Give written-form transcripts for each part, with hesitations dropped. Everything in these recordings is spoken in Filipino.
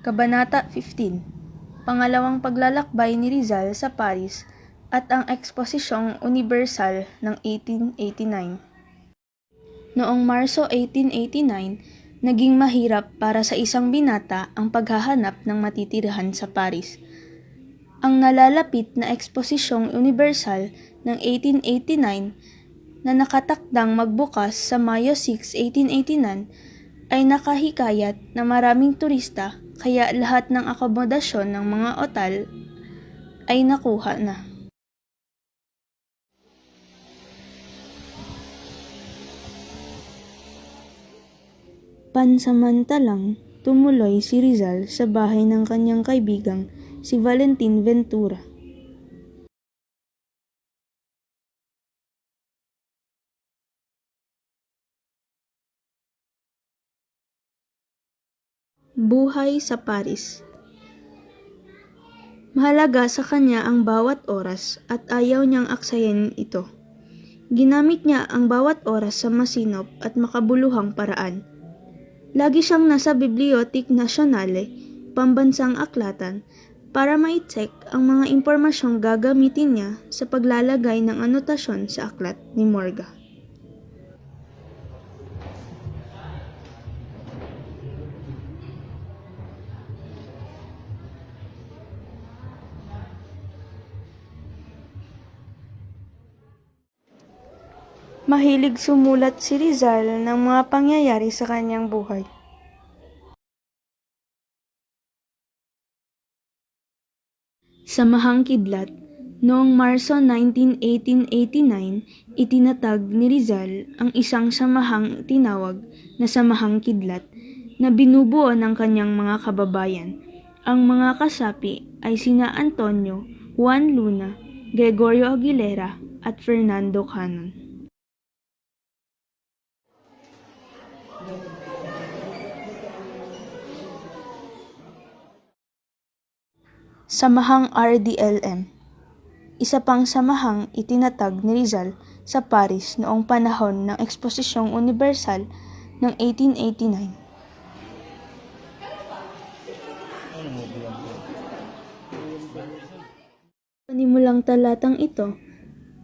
Kabanata 15. Pangalawang paglalakbay ni Rizal sa Paris at ang Eksposisyong Universal ng 1889. Noong Marso 1889, naging mahirap para sa isang binata ang paghahanap ng matitirahan sa Paris. Ang nalalapit na Eksposisyong Universal ng 1889 na nakatakdang magbukas sa Mayo 6, 1889 ay nakahikayat na maraming turista, kaya lahat ng akomodasyon ng mga otal ay nakuha na. Pansamantalang tumuloy si Rizal sa bahay ng kanyang kaibigang si Valentin Ventura. Buhay sa Paris. Mahalaga sa kanya ang bawat oras at ayaw niyang aksayin ito. Ginamit niya ang bawat oras sa masinop at makabuluhang paraan. Lagi siyang nasa Bibliotheque Nationale, pambansang aklatan, para ma-check ang mga impormasyong gagamitin niya sa paglalagay ng anotasyon sa aklat ni Morga. Mahilig sumulat si Rizal ng mga pangyayari sa kanyang buhay. Samahang Kidlat. Noong Marso 19, 1889, itinatag ni Rizal ang isang samahang tinawag na Samahang Kidlat na binubuo ng kanyang mga kababayan. Ang mga kasapi ay sina Antonio, Juan Luna, Gregorio Aguilera at Fernando Cannon. Samahang RDLM. Isa pang samahang itinatag ni Rizal sa Paris noong panahon ng Eksposisyong Universal ng 1889. Panimulang talatang ito,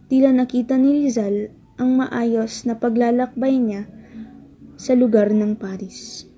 tila nakita ni Rizal ang maayos na paglalakbay niya sa lugar ng Paris.